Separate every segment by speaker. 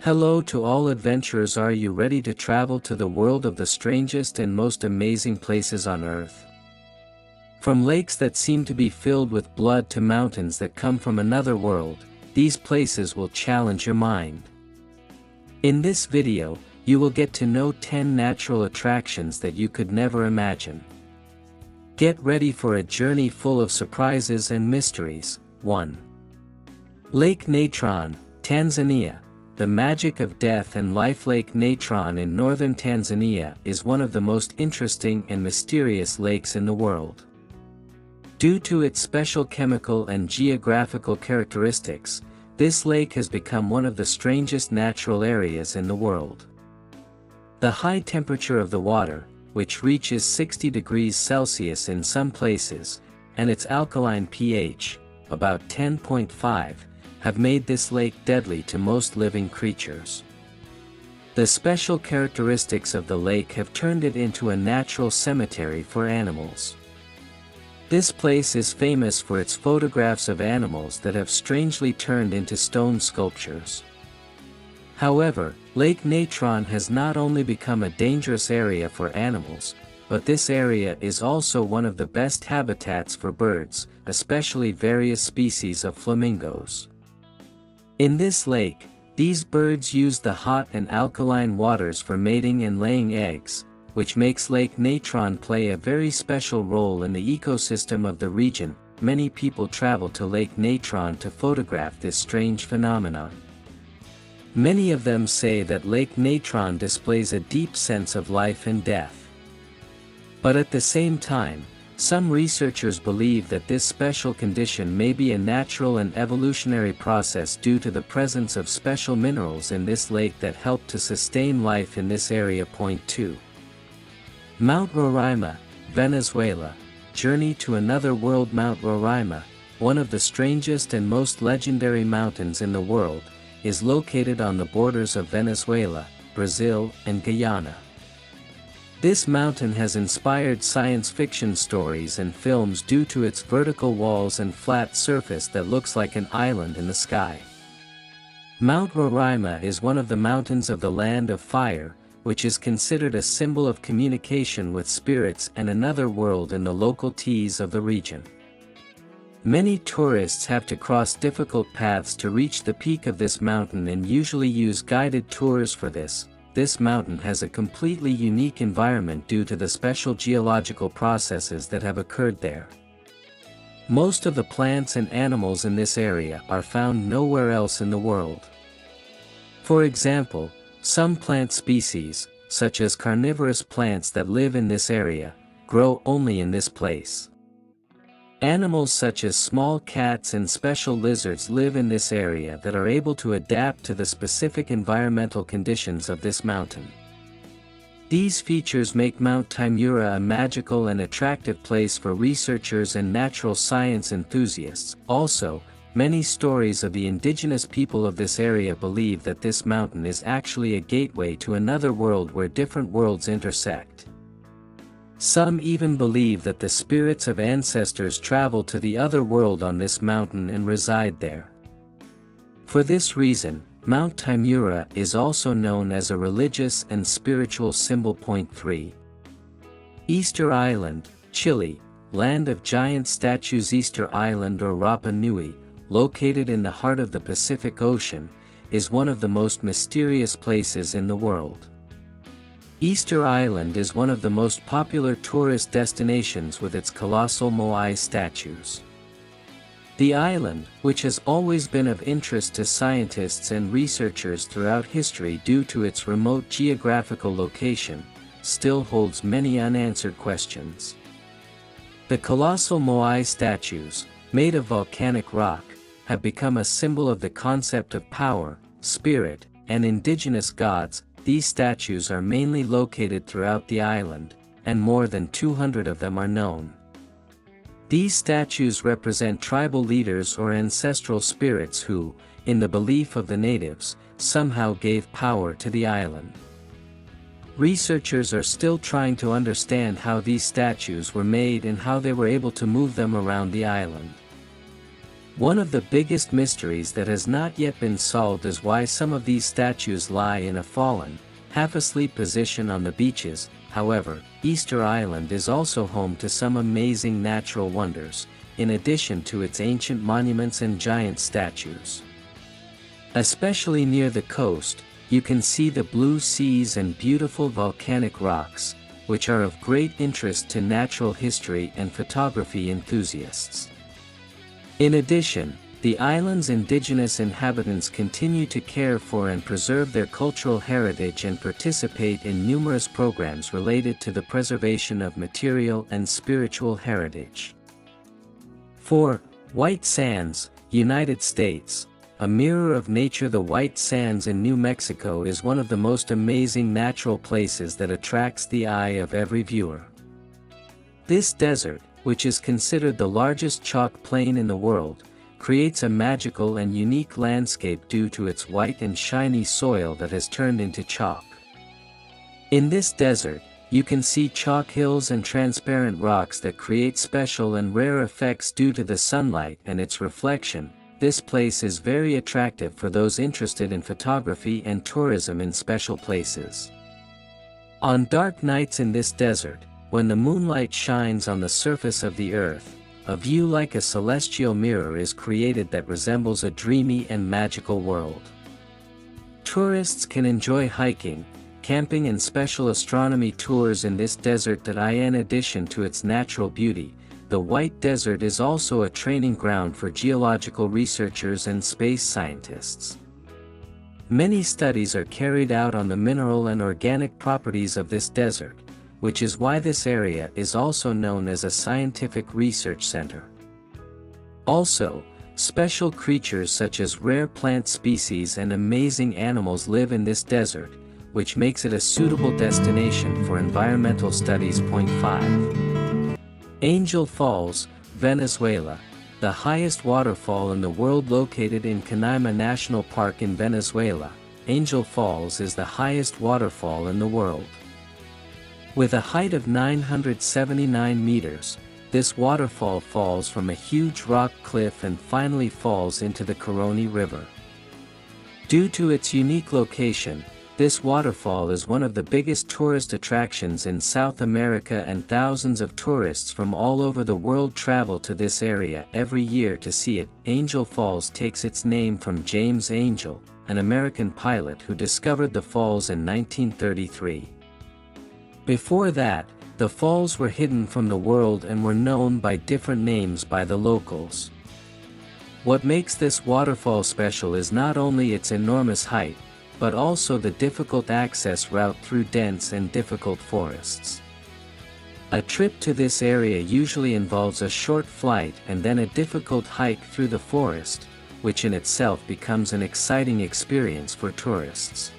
Speaker 1: Hello to all adventurers, are you ready to travel to the world of the strangest and most amazing places on Earth? From lakes that seem to be filled with blood to mountains that come from another world, these places will challenge your mind. In this video, you will get to know 10 natural attractions that you could never imagine. Get ready for a journey full of surprises and mysteries. 1. Lake Natron, Tanzania. The magic of death and life. Lake Natron in northern Tanzania is one of the most interesting and mysterious lakes in the world. Due to its special chemical and geographical characteristics, this lake has become one of the strangest natural areas in the world. The high temperature of the water, which reaches 60 degrees Celsius in some places, and its alkaline pH, about 10.5, have made this lake deadly to most living creatures. The special characteristics of the lake have turned it into a natural cemetery for animals. This place is famous for its photographs of animals that have strangely turned into stone sculptures. However, Lake Natron has not only become a dangerous area for animals, but this area is also one of the best habitats for birds, especially various species of flamingos. In this lake, these birds use the hot and alkaline waters for mating and laying eggs, which makes Lake Natron play a very special role in the ecosystem of the region. Many people travel to Lake Natron to photograph this strange phenomenon. Many of them say that Lake Natron displays a deep sense of life and death. But at the same time, some researchers believe that this special condition may be a natural and evolutionary process due to the presence of special minerals in this lake that help to sustain life in this area. 2. Mount Roraima, Venezuela. Journey to another world. Mount Roraima, one of the strangest and most legendary mountains in the world, is located on the borders of Venezuela, Brazil, and Guyana. This mountain has inspired science fiction stories and films due to its vertical walls and flat surface that looks like an island in the sky. Mount Roraima is one of the mountains of the Land of Fire, which is considered a symbol of communication with spirits and another world in the local teas of the region. Many tourists have to cross difficult paths to reach the peak of this mountain and usually use guided tours for this. This mountain has a completely unique environment due to the special geological processes that have occurred there. Most of the plants and animals in this area are found nowhere else in the world. For example, some plant species, such as carnivorous plants that live in this area, grow only in this place. Animals such as small cats and special lizards live in this area that are able to adapt to the specific environmental conditions of this mountain. These features make Mount Taimura a magical and attractive place for researchers and natural science enthusiasts. Also, many stories of the indigenous people of this area believe that this mountain is actually a gateway to another world where different worlds intersect. Some even believe that the spirits of ancestors travel to the other world on this mountain and reside there. For this reason, Mount Taimura is also known as a religious and spiritual symbol. 3. Easter Island, Chile, land of giant statues. Easter Island, or Rapa Nui, located in the heart of the Pacific Ocean, is one of the most mysterious places in the world. Easter Island is one of the most popular tourist destinations with its colossal Moai statues. The island, which has always been of interest to scientists and researchers throughout history due to its remote geographical location, still holds many unanswered questions. The colossal Moai statues, made of volcanic rock, have become a symbol of the concept of power, spirit, and indigenous gods. These statues are mainly located throughout the island, and more than 200 of them are known. These statues represent tribal leaders or ancestral spirits who, in the belief of the natives, somehow gave power to the island. Researchers are still trying to understand how these statues were made and how they were able to move them around the island. One of the biggest mysteries that has not yet been solved is why some of these statues lie in a fallen, half-asleep position on the beaches. However, Easter Island is also home to some amazing natural wonders, in addition to its ancient monuments and giant statues. Especially near the coast, you can see the blue seas and beautiful volcanic rocks, which are of great interest to natural history and photography enthusiasts. In addition, the island's indigenous inhabitants continue to care for and preserve their cultural heritage and participate in numerous programs related to the preservation of material and spiritual heritage. 4. White Sands, United States. A mirror of nature. The White Sands in New Mexico is one of the most amazing natural places that attracts the eye of every viewer. This desert, which is considered the largest chalk plain in the world, creates a magical and unique landscape due to its white and shiny soil that has turned into chalk. In this desert, you can see chalk hills and transparent rocks that create special and rare effects due to the sunlight and its reflection. This place is very attractive for those interested in photography and tourism in special places. On dark nights in this desert, when the moonlight shines on the surface of the earth, a view like a celestial mirror is created that resembles a dreamy and magical world. Tourists can enjoy hiking, camping and special astronomy tours in this desert. In addition to its natural beauty, the White Desert is also a training ground for geological researchers and space scientists. Many studies are carried out on the mineral and organic properties of this desert, which is why this area is also known as a scientific research center. Also, special creatures such as rare plant species and amazing animals live in this desert, which makes it a suitable destination for environmental studies. 5. Angel Falls, Venezuela. The highest waterfall in the world located in Canaima National Park in Venezuela, Angel Falls is the highest waterfall in the world. With a height of 979 meters, this waterfall falls from a huge rock cliff and finally falls into the Caroni River. Due to its unique location, this waterfall is one of the biggest tourist attractions in South America, and thousands of tourists from all over the world travel to this area every year to see it. Angel Falls takes its name from James Angel, an American pilot who discovered the falls in 1933. Before that, the falls were hidden from the world and were known by different names by the locals. What makes this waterfall special is not only its enormous height, but also the difficult access route through dense and difficult forests. A trip to this area usually involves a short flight and then a difficult hike through the forest, which in itself becomes an exciting experience for tourists.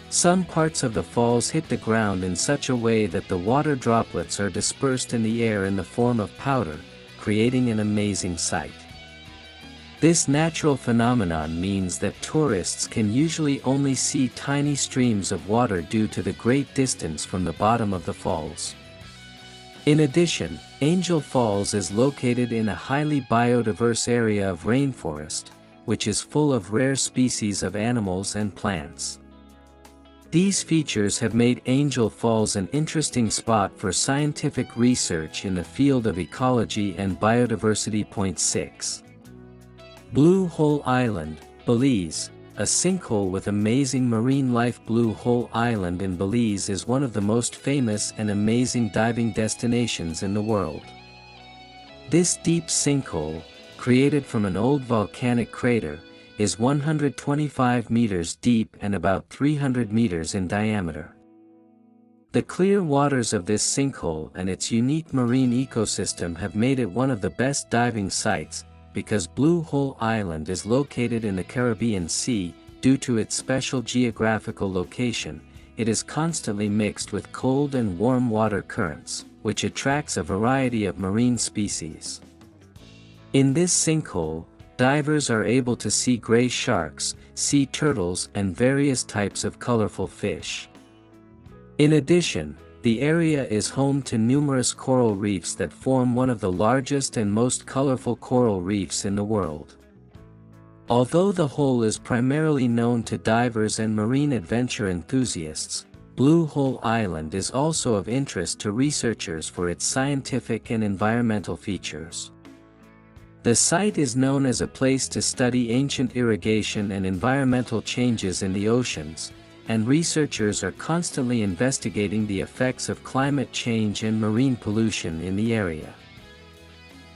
Speaker 1: Some parts of the falls hit the ground in such a way that the water droplets are dispersed in the air in the form of powder, creating an amazing sight. This natural phenomenon means that tourists can usually only see tiny streams of water due to the great distance from the bottom of the falls. In addition, Angel Falls is located in a highly biodiverse area of rainforest, which is full of rare species of animals and plants. These features have made Angel Falls an interesting spot for scientific research in the field of ecology and biodiversity. 6. Blue Hole Island, Belize. A sinkhole with amazing marine life. Blue Hole Island in Belize is one of the most famous and amazing diving destinations in the world. This deep sinkhole, created from an old volcanic crater, is 125 meters deep and about 300 meters in diameter. The clear waters of this sinkhole and its unique marine ecosystem have made it one of the best diving sites. Because Blue Hole Island is located in the Caribbean Sea, due to its special geographical location, it is constantly mixed with cold and warm water currents, which attracts a variety of marine species. In this sinkhole, divers are able to see gray sharks, sea turtles and various types of colorful fish. In addition, The area is home to numerous coral reefs that form one of the largest and most colorful coral reefs in the world. Although the hole is primarily known to divers and marine adventure enthusiasts, Blue Hole Island is also of interest to researchers for its scientific and environmental features. The site is known as a place to study ancient irrigation and environmental changes in the oceans, and researchers are constantly investigating the effects of climate change and marine pollution in the area.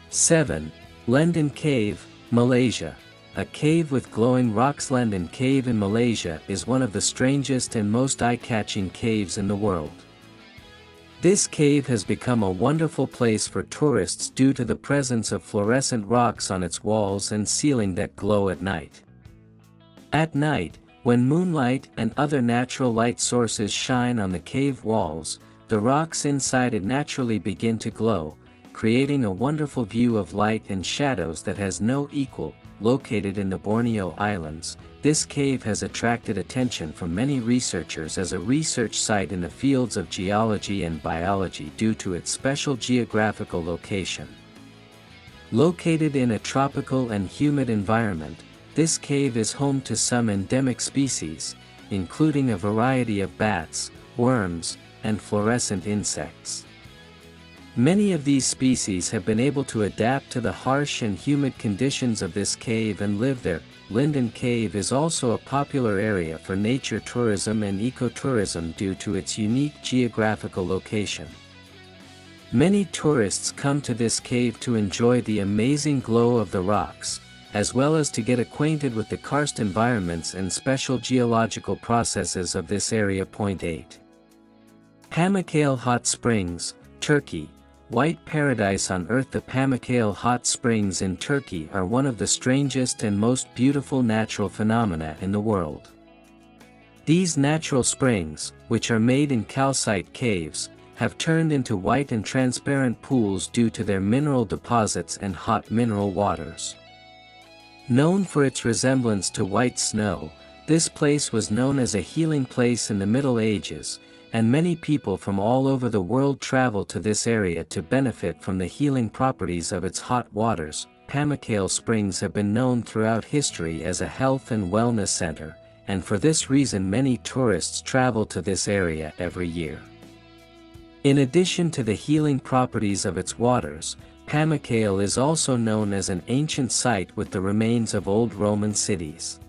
Speaker 1: 7. Lendon Cave, Malaysia. A cave with glowing rocks. Lendon Cave in Malaysia is one of the strangest and most eye-catching caves in the world. This cave has become a wonderful place for tourists due to the presence of fluorescent rocks on its walls and ceiling that glow at night. At night, when moonlight and other natural light sources shine on the cave walls, the rocks inside it naturally begin to glow, creating a wonderful view of light and shadows that has no equal. Located in the Borneo Islands, this cave has attracted attention from many researchers as a research site in the fields of geology and biology due to its special geographical location. Located in a tropical and humid environment, this cave is home to some endemic species, including a variety of bats, worms, and fluorescent insects. Many of these species have been able to adapt to the harsh and humid conditions of this cave and live there. Lendon Cave is also a popular area for nature tourism and ecotourism due to its unique geographical location. Many tourists come to this cave to enjoy the amazing glow of the rocks, as well as to get acquainted with the karst environments and special geological processes of this area. 8. Pamukkale Hot Springs, Turkey. White paradise on earth. The Pamukkale Hot Springs in Turkey are one of the strangest and most beautiful natural phenomena in the world. These natural springs, which are made in calcite caves, have turned into white and transparent pools due to their mineral deposits and hot mineral waters. Known for its resemblance to white snow, this place was known as a healing place in the Middle Ages, and many people from all over the world travel to this area to benefit from the healing properties of its hot waters. Pamukkale Springs have been known throughout history as a health and wellness center, and for this reason many tourists travel to this area every year. In addition to the healing properties of its waters, Pamukkale is also known as an ancient site with the remains of old Roman cities.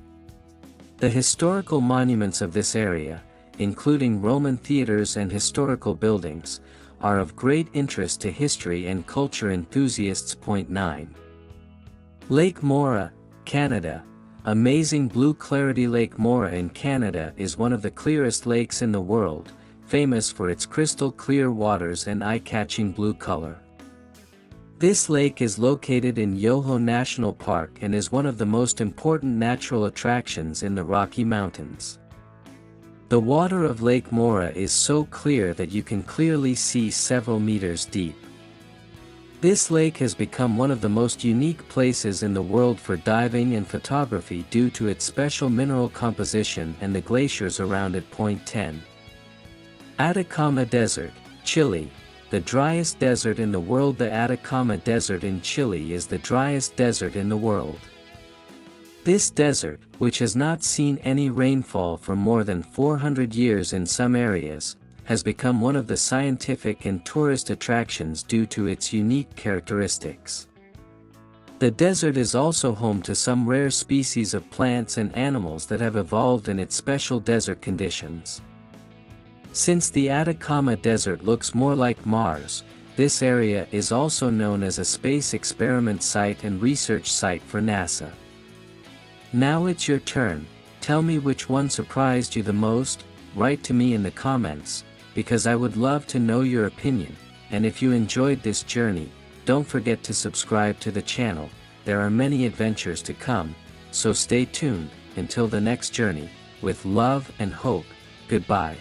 Speaker 1: The historical monuments of this area, including Roman theaters and historical buildings, are of great interest to history and culture enthusiasts. 9. Lake Moura, Canada. Amazing blue clarity. Lake Moura in Canada is one of the clearest lakes in the world, famous for its crystal clear waters and eye-catching blue color. This lake is located in Yoho National Park and is one of the most important natural attractions in the Rocky Mountains. The water of Lake Moura is so clear that you can clearly see several meters deep. This lake has become one of the most unique places in the world for diving and photography due to its special mineral composition and the glaciers around it. 10. Atacama Desert, Chile. The driest desert in the world. The Atacama Desert in Chile is the driest desert in the world. This desert, which has not seen any rainfall for more than 400 years in some areas, has become one of the scientific and tourist attractions due to its unique characteristics. The desert is also home to some rare species of plants and animals that have evolved in its special desert conditions. Since the Atacama Desert looks more like Mars, this area is also known as a space experiment site and research site for NASA. Now it's your turn. Tell me which one surprised you the most. Write to me in the comments, because I would love to know your opinion, and if you enjoyed this journey, don't forget to subscribe to the channel. There are many adventures to come, so stay tuned. Until the next journey, with love and hope, goodbye.